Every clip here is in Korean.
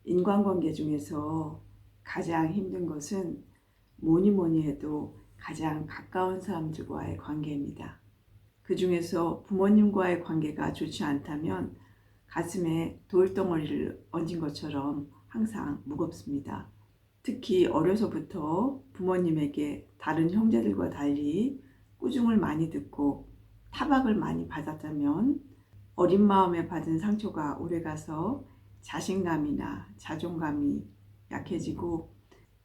인간관계 중에서 가장 힘든 것은 뭐니 해도 가장 가까운 사람들과의 관계입니다. 그 중에서 부모님과의 관계가 좋지 않다면 가슴에 돌덩어리를 얹은 것처럼 항상 무겁습니다. 특히 어려서부터 부모님에게 다른 형제들과 달리 꾸중을 많이 듣고 타박을 많이 받았다면 어린 마음에 받은 상처가 오래가서 자신감이나 자존감이 약해지고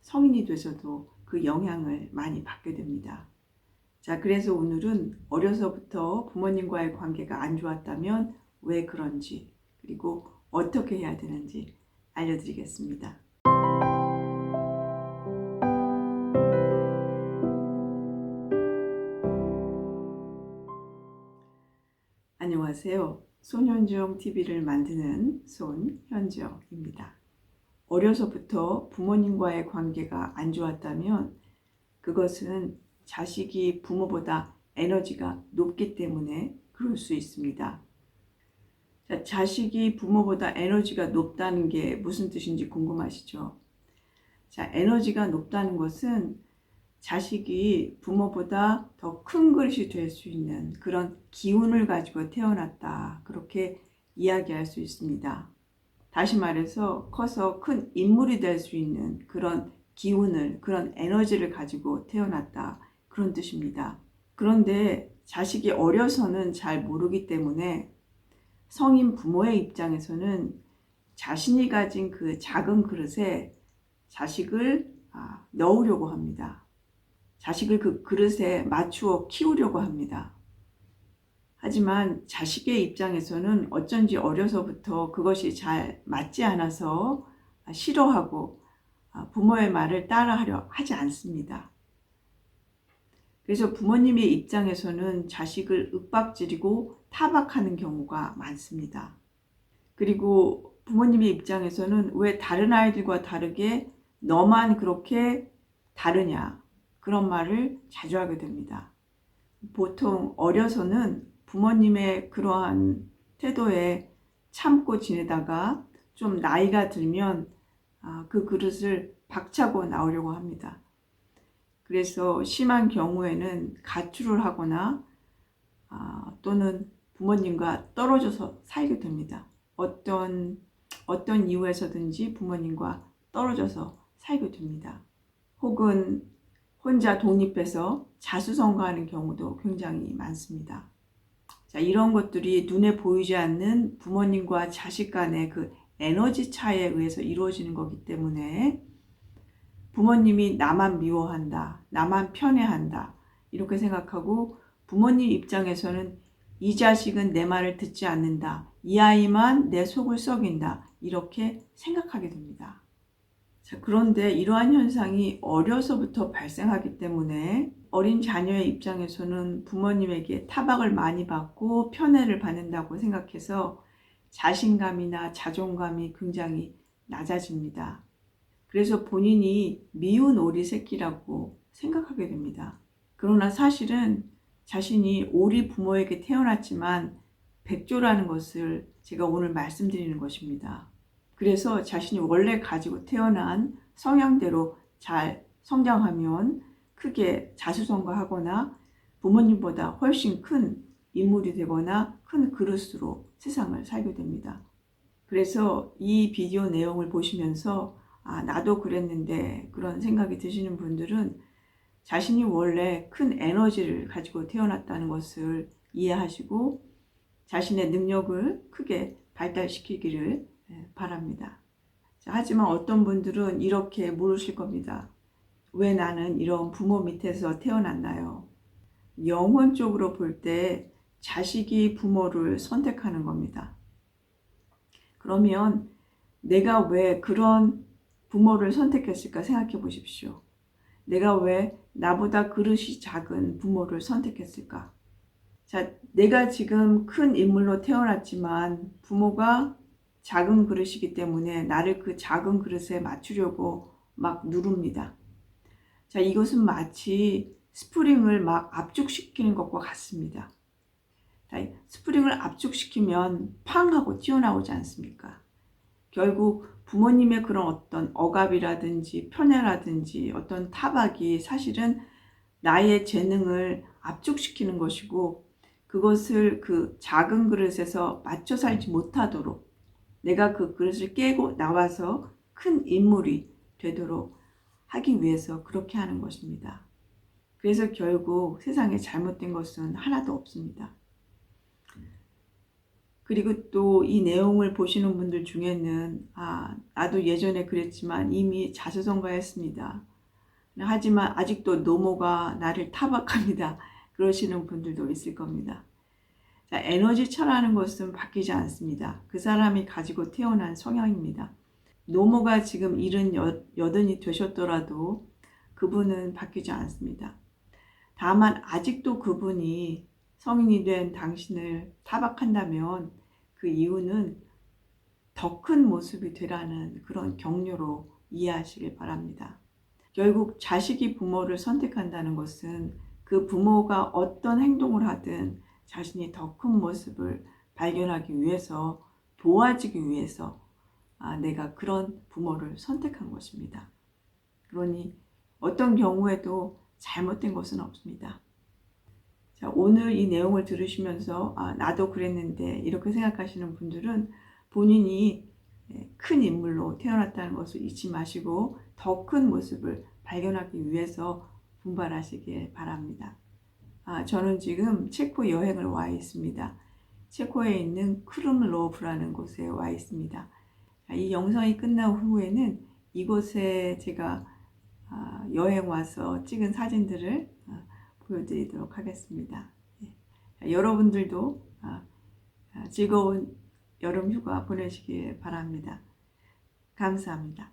성인이 돼서도 그 영향을 많이 받게 됩니다. 자, 그래서 오늘은 어려서부터 부모님과의 관계가 안 좋았다면 왜 그런지, 그리고 어떻게 해야 되는지 알려드리겠습니다. 안녕하세요. 손현정 TV를 만드는 손현정입니다. 어려서부터 부모님과의 관계가 안 좋았다면 그것은 자식이 부모보다 에너지가 높기 때문에 그럴 수 있습니다. 자, 자식이 부모보다 에너지가 높다는 게 무슨 뜻인지 궁금하시죠? 자, 에너지가 높다는 것은 자식이 부모보다 더 큰 그릇이 될 수 있는 그런 기운을 가지고 태어났다. 그렇게 이야기할 수 있습니다. 다시 말해서 커서 큰 인물이 될 수 있는 그런 기운을, 그런 에너지를 가지고 태어났다. 그런 뜻입니다. 그런데 자식이 어려서는 잘 모르기 때문에 성인 부모의 입장에서는 자신이 가진 그 작은 그릇에 자식을 넣으려고 합니다. 자식을 그 그릇에 맞추어 키우려고 합니다. 하지만 자식의 입장에서는 어쩐지 어려서부터 그것이 잘 맞지 않아서 싫어하고 부모의 말을 따라하려 하지 않습니다. 그래서 부모님의 입장에서는 자식을 윽박지르고 타박하는 경우가 많습니다. 그리고 부모님의 입장에서는 왜 다른 아이들과 다르게 너만 그렇게 다르냐, 그런 말을 자주 하게 됩니다. 보통 어려서는 부모님의 그러한 태도에 참고 지내다가 좀 나이가 들면 그 그릇을 박차고 나오려고 합니다. 그래서 심한 경우에는 가출을 하거나 또는 부모님과 떨어져서 살게 됩니다. 어떤 이유에서든지 부모님과 떨어져서 살게 됩니다. 혹은 혼자 독립해서 자수성가하는 경우도 굉장히 많습니다. 자, 이런 것들이 눈에 보이지 않는 부모님과 자식 간의 그 에너지 차이에 의해서 이루어지는 거기 때문에 부모님이 나만 미워한다, 나만 편애한다 이렇게 생각하고 부모님 입장에서는 이 자식은 내 말을 듣지 않는다, 이 아이만 내 속을 썩인다 이렇게 생각하게 됩니다. 자, 그런데 이러한 현상이 어려서부터 발생하기 때문에 어린 자녀의 입장에서는 부모님에게 타박을 많이 받고 편애를 받는다고 생각해서 자신감이나 자존감이 굉장히 낮아집니다. 그래서 본인이 미운 오리 새끼라고 생각하게 됩니다. 그러나 사실은 자신이 오리 부모에게 태어났지만 백조라는 것을 제가 오늘 말씀드리는 것입니다. 그래서 자신이 원래 가지고 태어난 성향대로 잘 성장하면 크게 자수성가하거나 부모님보다 훨씬 큰 인물이 되거나 큰 그릇으로 세상을 살게 됩니다. 그래서 이 비디오 내용을 보시면서 나도 그랬는데 그런 생각이 드시는 분들은 자신이 원래 큰 에너지를 가지고 태어났다는 것을 이해하시고 자신의 능력을 크게 발달시키기를 바랍니다. 자, 하지만 어떤 분들은 이렇게 물으실 겁니다. 왜 나는 이런 부모 밑에서 태어났나요? 영혼적으로 볼 때 자식이 부모를 선택하는 겁니다. 그러면 내가 왜 그런 부모를 선택했을까 생각해 보십시오. 내가 왜 나보다 그릇이 작은 부모를 선택했을까? 자, 내가 지금 큰 인물로 태어났지만 부모가 작은 그릇이기 때문에 나를 그 작은 그릇에 맞추려고 막 누릅니다. 자, 이것은 마치 스프링을 막 압축시키는 것과 같습니다. 자, 스프링을 압축시키면 팡 하고 튀어나오지 않습니까? 결국 부모님의 그런 어떤 억압이라든지 편애라든지 어떤 타박이 사실은 나의 재능을 압축시키는 것이고, 그것을 그 작은 그릇에서 맞춰 살지 못하도록, 내가 그 그릇을 깨고 나와서 큰 인물이 되도록 하기 위해서 그렇게 하는 것입니다. 그래서 결국 세상에 잘못된 것은 하나도 없습니다. 그리고 또 이 내용을 보시는 분들 중에는 나도 예전에 그랬지만 이미 자수성가했습니다. 하지만 아직도 노모가 나를 타박합니다. 그러시는 분들도 있을 겁니다. 자, 에너지 철라는 것은 바뀌지 않습니다. 그 사람이 가지고 태어난 성향입니다. 노모가 지금 78이 되셨더라도 그분은 바뀌지 않습니다. 다만 아직도 그분이 성인이 된 당신을 타박한다면 그 이유는 더 큰 모습이 되라는 그런 격려로 이해하시길 바랍니다. 결국 자식이 부모를 선택한다는 것은 그 부모가 어떤 행동을 하든 자신이 더 큰 모습을 발견하기 위해서, 도와주기 위해서 내가 그런 부모를 선택한 것입니다. 그러니 어떤 경우에도 잘못된 것은 없습니다. 자, 오늘 이 내용을 들으시면서 나도 그랬는데 이렇게 생각하시는 분들은 본인이 큰 인물로 태어났다는 것을 잊지 마시고 더 큰 모습을 발견하기 위해서 분발하시길 바랍니다. 저는 지금 체코 여행을 와 있습니다. 체코에 있는 크름로브라는 곳에 와 있습니다. 이 영상이 끝난 후에는 이곳에 제가 여행 와서 찍은 사진들을 보여드리도록 하겠습니다. 여러분들도 즐거운 여름 휴가 보내시길 바랍니다. 감사합니다.